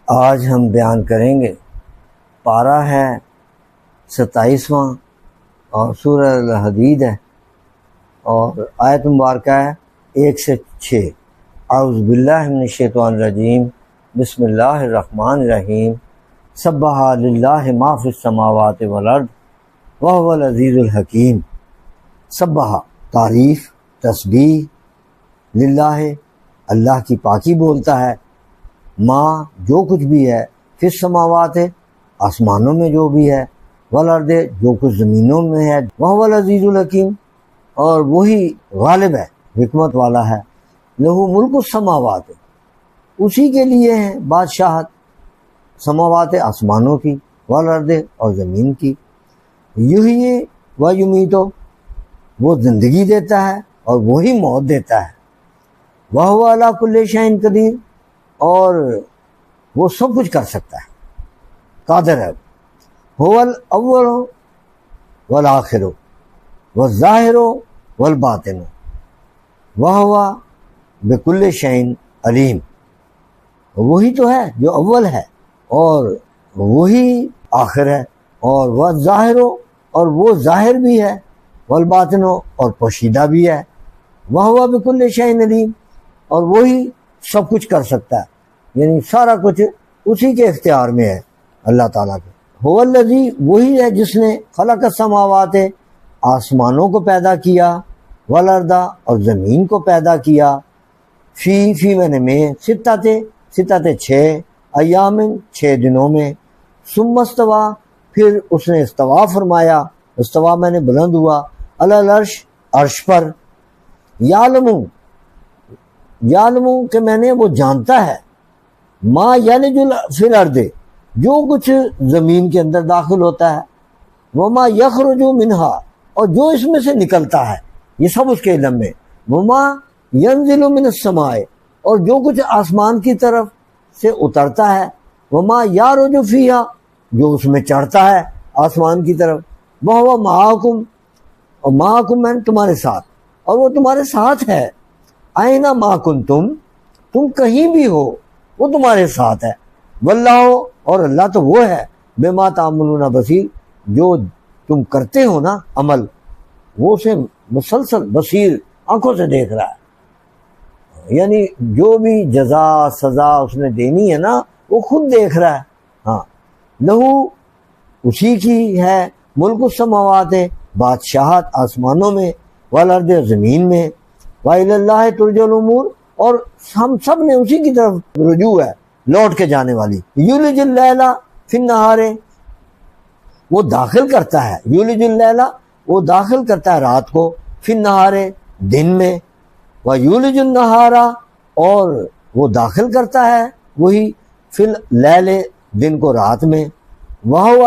آج ہم بیان کریں گے، پارہ ہے 27واں اور سورہ الحدید ہے، اور آیت مبارکہ ہے 1 سے 6۔ اعوذ باللہ من الشیطان الرجیم، بسم اللہ الرحمن الرحیم۔ سبح للہ ما فی السماوات والارض وہو العزیز الحکیم۔ سبح تعریف، تسبیح، للہ اللہ کی پاکی بولتا ہے، ماں جو کچھ بھی ہے، فی السماوات آسمانوں میں جو بھی ہے، والارض جو کچھ زمینوں میں ہے، وہو العزیز الحکیم اور وہی غالب ہے، حکمت والا ہے، لہو ملک السماوات اسی کے لیے ہے بادشاہت، سماوات آسمانوں کی، والارض اور زمین کی، یحیی و یمیتو وہ زندگی دیتا ہے اور وہی موت دیتا ہے، وہو علی کل شیء قدیر اور وہ سب کچھ کر سکتا ہے، قادر ہے۔ هو الاول والآخر والظاہر والباطن وہو بکل شیء علیم۔ وہی تو ہے جو اول ہے اور وہی آخر ہے، اور وہ ظاہر اور وہ ظاہر بھی ہے، والباطن اور پوشیدہ بھی ہے، وہو بکل شیء علیم اور وہی سب کچھ کر سکتا ہے، یعنی سارا کچھ اسی کے اختیار میں ہے اللہ تعالیٰ کے۔ هو الذی وہی ہے جس نے خلق السماوات آسمانوں کو پیدا کیا، والارض اور زمین کو پیدا کیا، فی میں ستت 6 ایام 6 دنوں میں، ثم استوی پھر اس نے استوا فرمایا، استوا میں نے بلند ہوا، علی العرش عرش پر، یعلم کہ میں نے وہ جانتا ہے، ما یلج فی الارض جو کچھ زمین کے اندر داخل ہوتا ہے، وما یخرج منہا اور جو اس میں سے نکلتا ہے، یہ سب اس کے علم میں، وما ینزل من السماء اور جو کچھ آسمان کی طرف سے اترتا ہے، وما یعرج فیہا جو اس میں چڑھتا ہے آسمان کی طرف، وہو معاکم اور معاکم میں تمہارے ساتھ، اور وہ تمہارے ساتھ ہے، اینا ما کنتم تم کہیں بھی ہو وہ تمہارے ساتھ ہے، واللہ اور اللہ تو وہ ہے، بما تعملون بصیر جو تم کرتے ہو نا عمل، وہ اسے مسلسل بصیر آنکھوں سے دیکھ رہا ہے، یعنی جو بھی جزا سزا اس نے دینی ہے نا وہ خود دیکھ رہا ہے۔ ہاں، لہو اسی کی ہے ملک السماوات بادشاہت آسمانوں میں، والارض زمین میں، وإلی اللہ ترجع الامور اور ہم سب نے اسی کی طرف رجوع ہے، لوٹ کے جانے والی۔ یولج اللیل فی النہار وہ داخل کرتا ہے، یولج اللیل وہ داخل کرتا ہے رات کو، فی النہار دن میں، ویولج النہار اور وہ داخل کرتا ہے وہی فی اللیل دن کو رات میں، وہو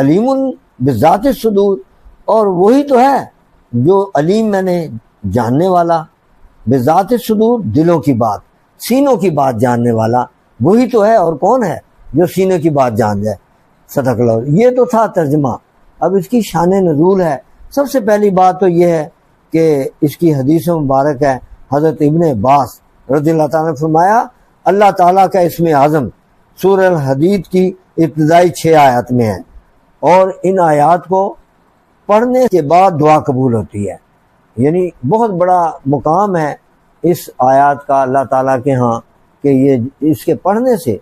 علیم بذات الصدور اور وہی تو ہے جو علیم میں نے جاننے والا، بذات الصدور دلوں کی بات، سینوں کی بات جاننے والا وہی تو ہے، اور کون ہے جو سینے کی بات جان جائے۔ صدق اللہ۔ یہ تو تھا ترجمہ، اب اس کی شان نزول ہے۔ سب سے پہلی بات تو یہ ہے کہ اس کی حدیث مبارک ہے، حضرت ابن عباس رضی اللہ تعالیٰ نے فرمایا، اللہ تعالیٰ کا اسم اعظم سورہ الحدید کی ابتدائی 6 آیات میں ہے، اور ان آیات کو پڑھنے کے بعد دعا قبول ہوتی ہے، یعنی بہت بڑا مقام ہے اس آیات کا اللہ تعالیٰ کے ہاں کہ یہ اس کے پڑھنے سے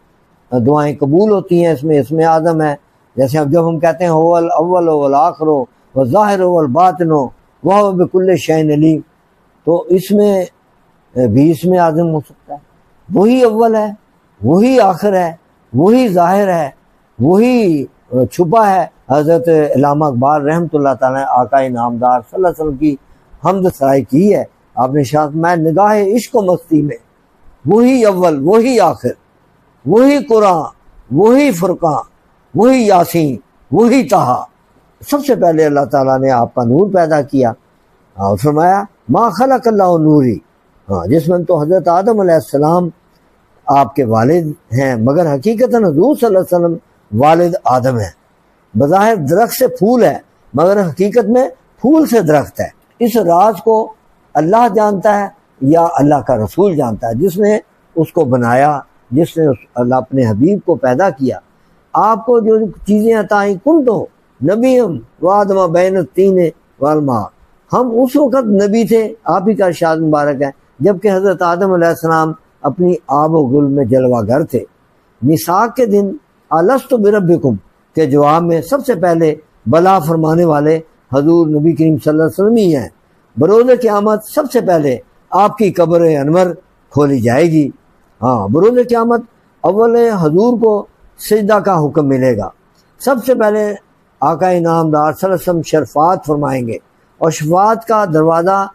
دعائیں قبول ہوتی ہیں۔ اس میں اسم اعظم ہے، جیسے اب جب ہم کہتے ہیں هو الاول والآخر والظاہر والباطن وہو بکل شیء علیم، تو اس میں بھی اسم اعظم ہو سکتا ہے، وہی اول ہے، وہی آخر ہے، وہی ظاہر ہے، وہی چھپا ہے۔ حضرت علامہ اقبال رحمۃ اللہ تعالیٰ آقا نامدار صلی اللہ علیہ وسلم کی حمد سرائی کی ہے، آپ نے شاید میں نگاہ عشق و مستی میں، وہی اول، وہی آخر، وہی قرآن، وہی فرقان، وہی یاسین، وہی طٰہٰ۔ سب سے پہلے اللہ تعالیٰ نے آپ کا نور پیدا کیا اور فرمایا ما خلق اللہ نوری، جس میں تو حضرت آدم علیہ السلام آپ کے والد ہیں، مگر حقیقتاً حضور صلی اللہ علیہ وسلم والد آدم ہے۔ بظاہر درخت سے پھول ہے مگر حقیقت میں پھول سے درخت ہے۔ اس راز کو اللہ جانتا ہے یا اللہ کا رسول جانتا ہے، جس نے اس کو بنایا جس نے اللہ اپنے حبیب کو پیدا کیا، آپ کو جو چیزیں عطائیں، کن تو نبی وادما بین الطین والماء، ہم اس وقت نبی تھے، آپ ہی کا ارشاد مبارک ہے، جبکہ حضرت آدم علیہ السلام اپنی آب و گل میں جلوہ گر تھے۔ میثاق کے دن الست بربکم کے جواب میں سب سے پہلے بلا فرمانے والے حضور نبی کریم صلی اللہ علیہ وسلم ہی ہیں۔ بروز قیامت سب سے پہلے آپ کی قبر انور کھولی جائے گی۔ ہاں، بروز قیامت اول حضور کو سجدہ کا حکم ملے گا۔ سب سے پہلے آقا انعامدار صلی اللہ علیہ وسلم شفاعت فرمائیں گے، اور شفاعت کا دروازہ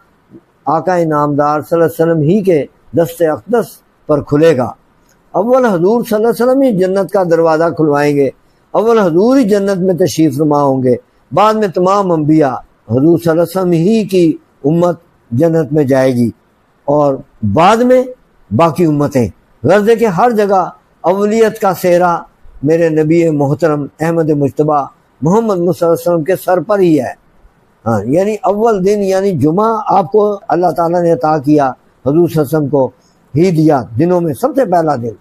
آقا انعامدار صلی اللہ علیہ وسلم ہی کے دست اقدس پر کھلے گا۔ اول حضور صلی اللہ علیہ وسلم ہی جنت کا دروازہ کھلوائیں گے، اول حضور ہی جنت میں تشریف فرما ہوں گے، بعد میں تمام انبیاء، حضور صلی اللہ علیہ وسلم ہی کی امت جنت میں جائے گی، اور بعد میں باقی امتیں۔ غرض ہے کہ ہر جگہ اولیت کا سہرا میرے نبی محترم احمد مجتبیٰ محمد صلی اللہ علیہ وسلم کے سر پر ہی ہے۔ ہاں، یعنی اول دن یعنی جمعہ آپ کو اللہ تعالیٰ نے عطا کیا، حضور صلی اللہ علیہ وسلم کو ہی دیا دنوں میں سب سے پہلا دن۔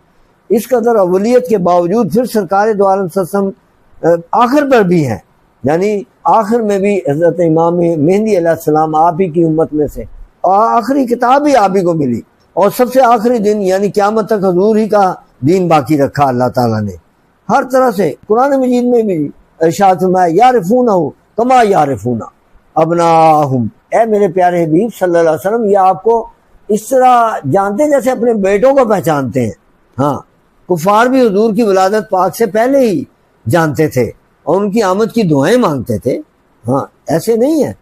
اس قدر اولیت کے باوجود پھر سرکار دو عالم صلی اللہ علیہ وسلم آخر پر بھی ہیں، یعنی آخر میں بھی حضرت امام مہدی علیہ السلام آپ ہی کی امت میں سے، اور آخری کتاب بھی آپ ہی کو ملی، اور سب سے آخری دن یعنی قیامت تک حضور ہی کا دین باقی رکھا اللہ تعالیٰ نے۔ ہر طرح سے قرآن مجید میں بھی ارشاد فرمایا یعرفونہ کما یعرفون ابناءہم، اے میرے پیارے حبیب صلی اللہ علیہ وسلم، یہ آپ کو اس طرح جانتے ہیں جیسے اپنے بیٹوں کو پہچانتے ہیں۔ ہاں، کفار بھی حضور کی ولادت پاک سے پہلے ہی جانتے تھے اور ان کی آمد کی دعائیں مانگتے تھے۔ ہاں، ایسے نہیں ہے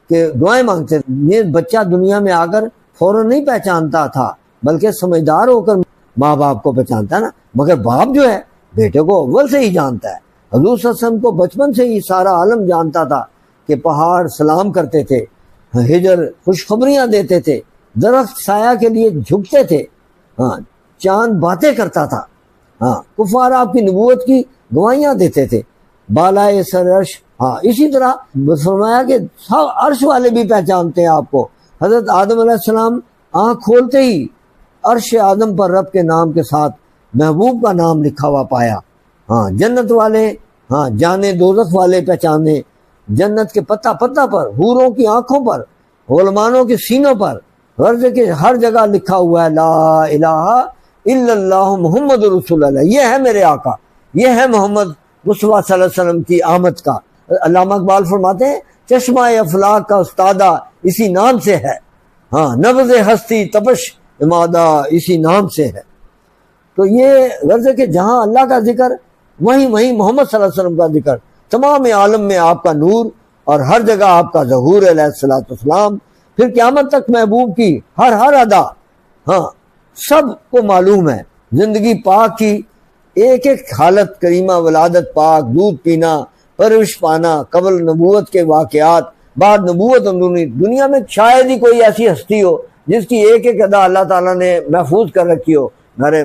کہ دعائیں مانگتے تھے، یہ بچہ دنیا میں آ کر فوراً نہیں پہچانتا تھا، بلکہ سمجھدار ہو کر ماں باپ کو پہچانتا ہے نا، مگر باپ جو ہے بیٹے کو اول سے ہی جانتا ہے۔ حضور صلی اللہ علیہ وسلم کو بچپن سے ہی سارا عالم جانتا تھا کہ پہاڑ سلام کرتے تھے، ہجر خوشخبریاں دیتے تھے، درخت سایہ کے لیے جھکتے تھے، ہاں، چاند باتیں کرتا تھا، ہاں، کفار آپ کی نبوت کی گواہیاں دیتے تھے، بالائے سر عرش۔ ہاں، اسی طرح فرمایا کہ سب عرش والے بھی پہچانتے ہیں آپ کو۔ حضرت آدم علیہ السلام آنکھ کھولتے ہی عرش آدم پر رب کے نام کے ساتھ محبوب کا نام لکھا ہوا پایا۔ ہاں، جنت والے، ہاں، جانے دوزخ والے پہچانے، جنت کے پتہ پتہ پر، حوروں کی آنکھوں پر، غلمانوں کے سینوں پر، غرض کہ ہر جگہ لکھا ہوا ہے لا الہ الا اللہ محمد رسول اللہ، یہ ہے میرے آقا، یہ ہے محمد مصطفیٰ صلی اللہ علیہ وسلم کی آمد کا۔ علامہ اقبال فرماتے ہیں چشمہ افلاک کا استادہ اسی نام سے ہے، ہاں، نبض ہستی تپش امادہ اسی نام سے ہے۔ تو یہ غرض ہے کہ جہاں اللہ کا ذکر وہیں محمد صلی اللہ علیہ وسلم کا ذکر، تمام عالم میں آپ کا نور اور ہر جگہ آپ کا ظہور علیہ الصلوۃ والسلام۔ پھر قیامت تک محبوب کی ہر ادا، ہاں، سب کو معلوم ہے۔ زندگی پاک کی ایک ایک حالت کریمہ، ولادت پاک، دودھ پینا، پرورش پانا، قبل نبوت کے واقعات، بعد نبوت اندرونی، دنیا میں شاید ہی کوئی ایسی ہستی ہو جس کی ایک ایک ادا اللہ تعالیٰ نے محفوظ کر رکھی ہو،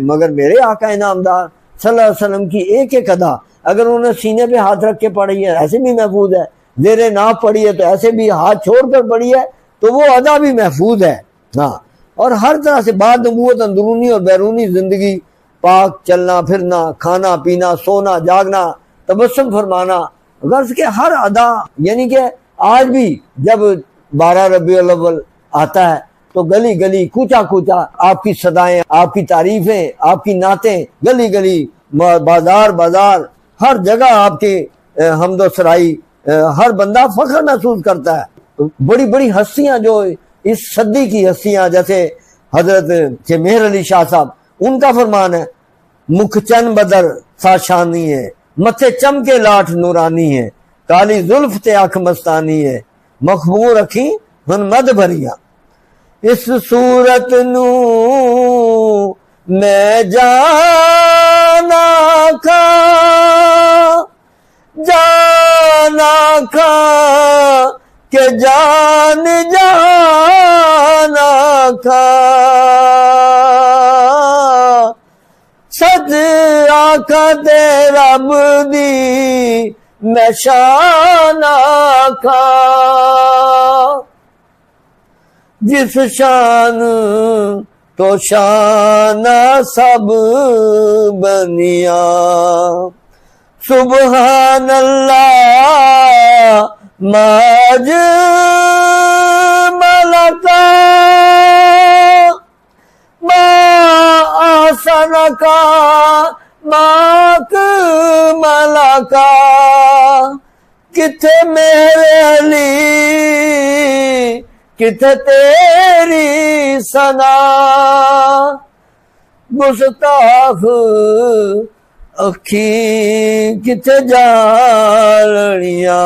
مگر میرے آقا انعامدار صلی اللہ علیہ وسلم کی ایک ایک ادا اگر انہوں نے سینے پہ ہاتھ رکھ کے پڑھی ہے ایسے بھی محفوظ ہے، زیر ناف پڑھی ہے تو ایسے بھی، ہاتھ چھوڑ کر پڑھی ہے تو وہ ادا بھی محفوظ ہے۔ ہاں، اور ہر طرح سے بعد نبوت اندرونی اور بیرونی زندگی پاک، چلنا پھرنا، کھانا پینا، سونا جاگنا، تبسم فرمانا، غرض کے ہر ادا، یعنی کہ آج بھی جب 12 ربیع الاول آتا ہے تو گلی گلی، کوچا کوچا آپ کی صدائیں، آپ کی تعریفیں، آپ کی نعتیں، گلی گلی، بازار بازار، ہر جگہ آپ کی حمد و سرائی، ہر بندہ فخر محسوس کرتا ہے۔ بڑی بڑی ہستیاں جو اس صدی کی ہستیاں، جیسے حضرت مہر علی شاہ صاحب، ان کا فرمان ہے مکھ چن بدر ساشانی ہے، متھے چم کے لاٹھ نورانی ہے، کالی زلف تے آنکھ مستانی ہے، مخمور رکھی ہن مد بھریاں، اس صورت نو میں جانا کھا، جانا کھا کہ جان جانا کھا، سج آقا تے رب دی میں شان آکھا، جس شان تو شانہ سب بنیا سبحان اللہ ماج ملکا ما آسن کا ماک ملکا کتھے میرے علی کتھے تیری ثنا گستاخ اکھی کتھے جالڑیاں.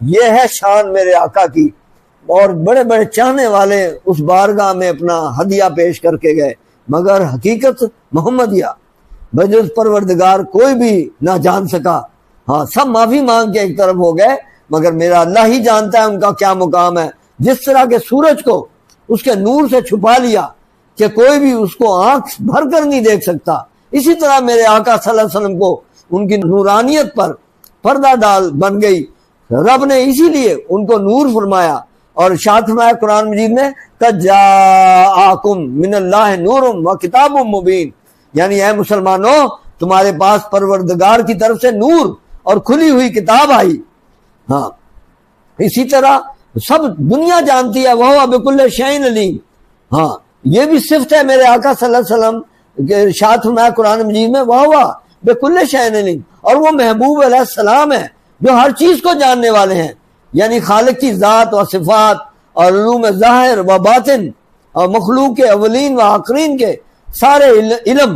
یہ ہے شان میرے آقا کی. اور بڑے بڑے چاہنے والے اس بارگاہ میں اپنا ہدیہ پیش کر کے گئے مگر حقیقت محمدیہ بجز پروردگار کوئی بھی نہ جان سکا. ہاں سب معافی مانگ کے ایک طرف ہو گئے مگر میرا اللہ ہی جانتا ہے ان کا کیا مقام ہے. جس طرح کے سورج کو اس کے نور سے چھپا لیا کہ کوئی بھی اس کو آنکھ بھر کر نہیں دیکھ سکتا، اسی طرح میرے آقا صلی اللہ علیہ وسلم کو ان کی نورانیت پر پردہ ڈال بن گئی. رب نے اسی لیے ان کو نور فرمایا اور ارشاد فرمایا قرآن مجید میں قد جاءکم من اللہ نور و کتاب مبین، یعنی اے مسلمانوں تمہارے پاس پروردگار کی طرف سے نور اور کھلی ہوئی کتاب آئی. ہاں اسی طرح سب دنیا جانتی ہے وہ بکل شیء علیم. ہاں یہ بھی صفت ہے میرے آقا صلی اللہ علیہ وسلم کے ارشاد فرمایا قرآن مجید میں وہ بکل شیء علیم، اور وہ محبوب علیہ السلام ہے جو ہر چیز کو جاننے والے ہیں، یعنی خالق کی ذات و صفات اور علوم ظاہر و باطن اور مخلوق کے اولین و آخرین کے سارے علم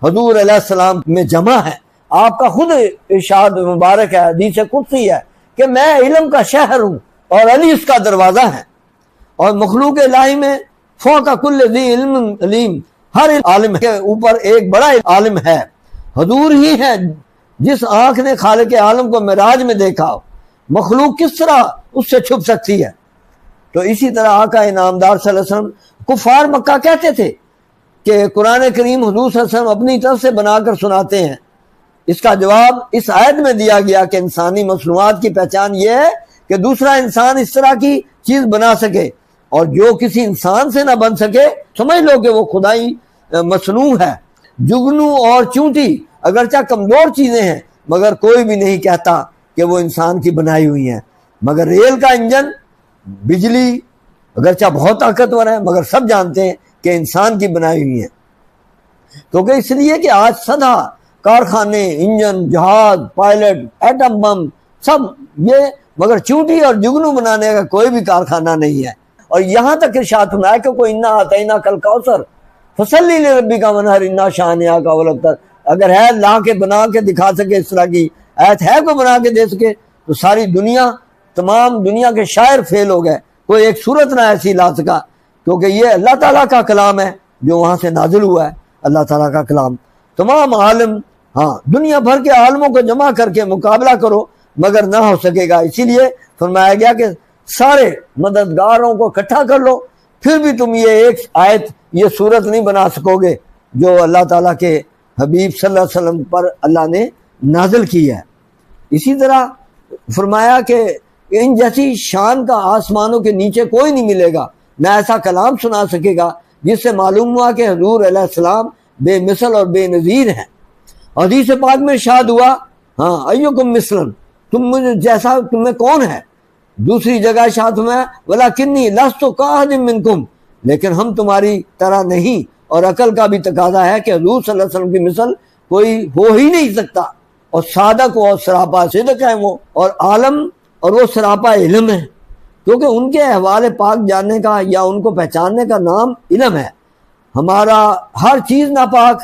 حضور علیہ السلام میں جمع ہے. آپ کا خود ارشاد مبارک ہے، حدیث قدسی ہے کہ میں علم کا شہر ہوں اور علی اس کا دروازہ ہے. اور مخلوق الہی میں فوق کل ذی علم علیم، ہر عالم کے اوپر ایک بڑا عالم ہے. حضور ہی ہے جس آنکھ نے خالق عالم کو معراج میں دیکھا، مخلوق کس طرح اس سے چھپ سکتی ہے. تو اسی طرح آقا انعامدار صلی اللہ علیہ وسلم کفار مکہ کہتے تھے کہ قرآن کریم حضور صلی اللہ علیہ وسلم اپنی طرف سے بنا کر سناتے ہیں. اس کا جواب اس آیت میں دیا گیا کہ انسانی مصنوعات کی پہچان یہ ہے کہ دوسرا انسان اس طرح کی چیز بنا سکے، اور جو کسی انسان سے نہ بن سکے سمجھ لو کہ وہ خدائی مصنوع ہے. جگنو اور چونٹی اگرچہ کمزور چیزیں ہیں مگر کوئی بھی نہیں کہتا کہ وہ انسان کی بنائی ہوئی ہیں. مگر ریل کا انجن، بجلی اگرچہ بہت طاقتور ہے مگر سب جانتے ہیں کہ انسان کی بنائی ہوئی ہے. کیونکہ اس لیے کہ آج سدا کارخانے، انجن، جہاز، پائلٹ، ایٹم بم سب یہ، مگر چونٹی اور جگنو بنانے کا کوئی بھی کارخانہ نہیں ہے. اور یہاں تک ارشاد فرمایا کہ کوئی انا اعطینا کل کوثر فصلی لربک ونحر انا شانئک هو الابتر. اگر ہے لا کے بنا کے دکھا سکے اس طرح کی آیت ہے کوئی بنا کے دے سکے تو ساری دنیا، تمام دنیا کے شاعر فیل ہو گئے، کوئی ایک صورت نہ ایسی لا سکا. کیونکہ یہ اللہ تعالیٰ کا کلام ہے جو وہاں سے نازل ہوا ہے، اللہ تعالیٰ کا کلام. تمام عالم، ہاں دنیا بھر کے عالموں کو جمع کر کے مقابلہ کرو مگر نہ ہو سکے گا. اسی لیے فرمایا گیا کہ سارے مددگاروں کو اکٹھا کر لو، پھر بھی تم یہ ایک آیت، یہ صورت نہیں بنا سکو گے جو اللہ تعالیٰ کے حبیب صلی اللہ علیہ وسلم پر اللہ نے نازل کی ہے. اسی طرح فرمایا کہ ان جیسی شان کا آسمانوں کے نیچے کوئی نہیں ملے گا، نہ ایسا کلام سنا سکے گا جس سے معلوم ہوا کہ حضور علیہ السلام بے مثل اور بے نظیر ہیں. حدیث پاک میں ارشاد ہوا ہاں ایکم مثلاً، تم مجھے جیسا تم میں کون ہے. دوسری جگہ ارشاد ہوا ولکنی لست کاحد منکم، لیکن ہم تمہاری طرح نہیں. اور عقل کا بھی تقاضا ہے کہ حضور صلی اللہ علیہ وسلم کی مثل کوئی ہو ہی نہیں سکتا. اور صادق اور سراپا صدق ہے وہ، اور عالم اور وہ سراپا علم ہے، کیونکہ ان کے احوال پاک جاننے کا یا ان کو پہچاننے کا نام علم ہے. ہمارا ہر چیز ناپاک،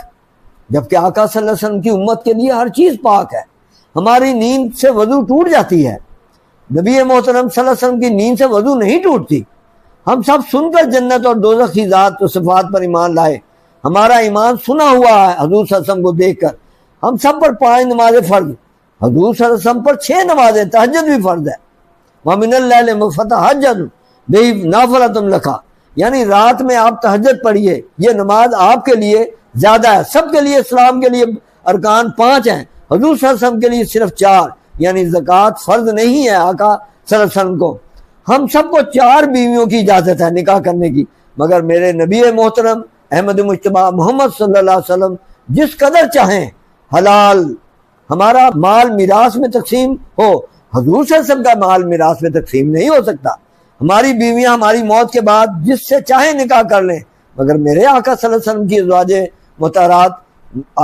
جبکہ آقا صلی اللہ علیہ وسلم کی امت کے لیے ہر چیز پاک ہے. ہماری نیند سے وضو ٹوٹ جاتی ہے، نبی محترم صلی اللہ علیہ وسلم کی نیند سے وضو نہیں ٹوٹتی. ہم سب سن کر جنت اور دوزخ کی ذات و صفات پر ایمان لائے. ہمارا ایمان سنا ہوا ہے حضور صلی اللہ علیہ وسلم کو دیکھ کر. ہم سب پر 5 نمازیں فرض، حضور صلی اللہ علیہ وسلم پر 6 نمازیں، تہجد بھی فرض ہے. وَمِنَ اللَّيْلِ فَتَهَجَّدْ بِهِ نَافِلَةً لَكَ، یعنی رات میں آپ تہجد پڑھیے. یہ نماز آپ کے لیے زیادہ ہے. سب کے لیے اسلام کے لیے ارکان 5 ہیں، حضور صلی اللہ علیہ وسلم کے لیے صرف 4. یعنی زکوٰۃ فرض نہیں ہے آقا صلی اللہ علیہ وسلم کو. ہم سب کو 4 بیویوں کی اجازت ہے نکاح کرنے کی، مگر میرے نبی محترم احمد مجتبیٰ محمد صلی اللہ علیہ وسلم جس قدر چاہیں حلال ہمارا مال میراث میں تقسیم ہو، حضور صلی اللہ علیہ وسلم کا مال میراث میں تقسیم نہیں ہو سکتا۔ ہماری بیویاں ہماری موت کے بعد جس سے چاہیں نکاح کر لیں، مگر میرے آقا صلی اللہ علیہ وسلم کی ازواج مطہرات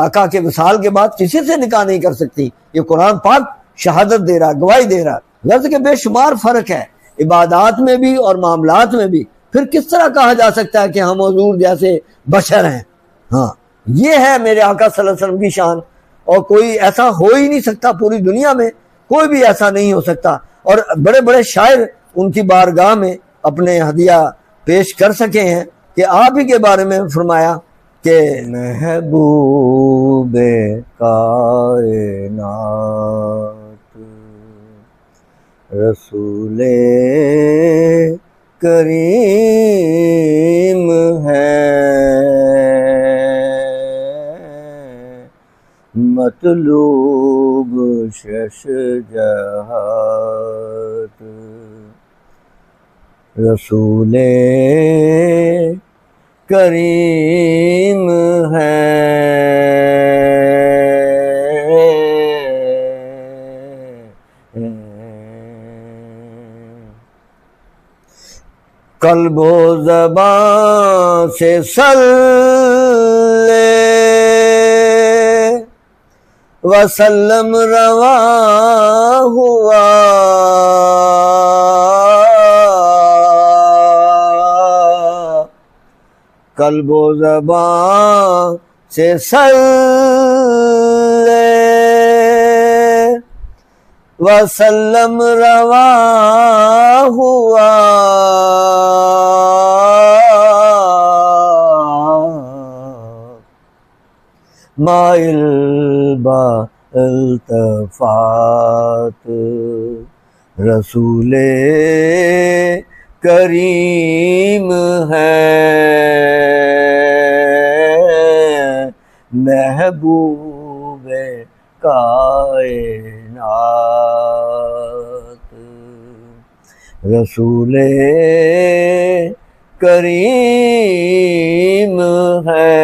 آقا کے وصال کے بعد کسی سے نکاح نہیں کر سکتی۔ یہ قرآن پاک شہادت دے رہا، گواہی دے رہا۔ غرض کہ بے شمار فرق ہے عبادات میں بھی اور معاملات میں بھی۔ پھر کس طرح کہا جا سکتا ہے کہ ہم حضور جیسے بشر ہیں؟ ہاں، یہ ہے میرے آقا صلی اللہ علیہ وسلم کی شان، اور کوئی ایسا ہو ہی نہیں سکتا، پوری دنیا میں کوئی بھی ایسا نہیں ہو سکتا۔ اور بڑے بڑے شاعر ان کی بارگاہ میں اپنے ہدیہ پیش کر سکے ہیں کہ آپ ہی کے بارے میں فرمایا کہ محبوب کائنات رسول کریم ہے، مطلوب شش جہات رسول کریم ہے، قلب و زبان سے صلی وسلم رواں ہوا، قلب و زبان سے صلی وسلم رواں ہوا، مائل با التفات رسول کریم ہے، محبوب کائنات رسول کریم ہے،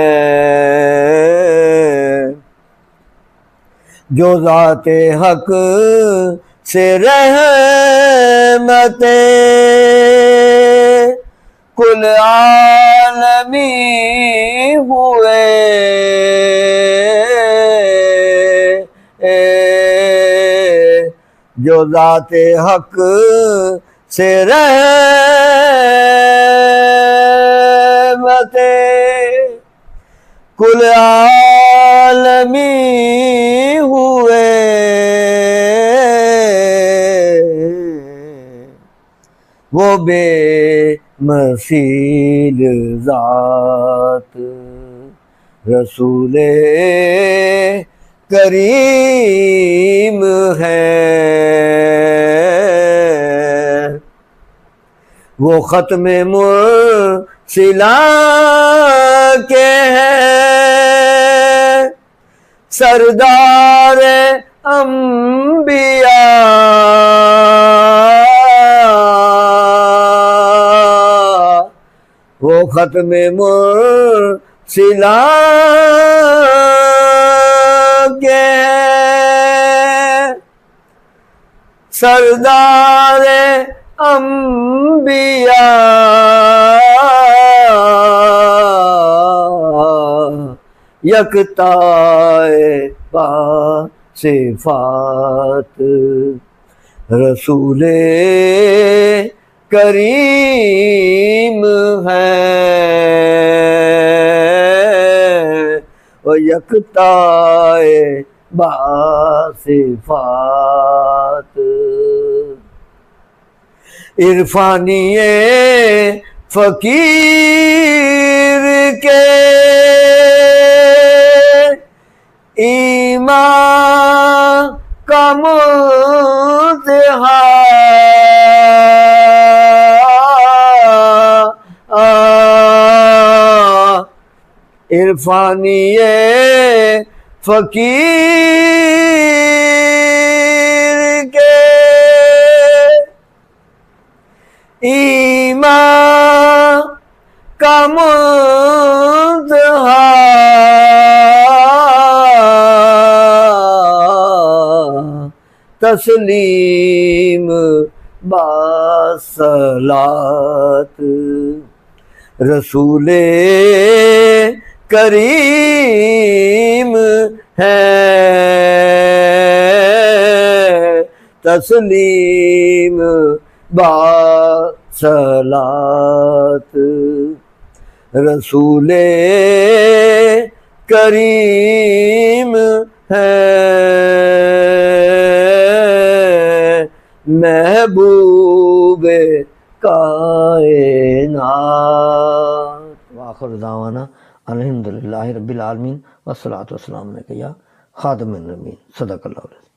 جو ذات حق سے رحمت کل عالمی ہوئے، جو ذات حق سے رحمت کل عالمی ہوئے، وہ بے مثیل ذات رسول کریم ہے، وہ ختم مرسلہ کے ہیں، سردار انبیاء، وہ ختم مرسلہ کے ہیں، سردار انبیاء، یکتا با صفات رسول کریم ہے، اور یکتا با صفات عرفانی فقیر کے ایمان کا منتہا، عرفانی فقیر کے ایمان کا منتہا تسلیم باصلات رسول کریم ہے تسلیم باصلات رسول کریم ہے محبوب کائنات وآخر دعوانا الحمدللہ رب العالمین والصلاة والسلام علیکہ یا خاتم النبیین صدق اللہ علیہ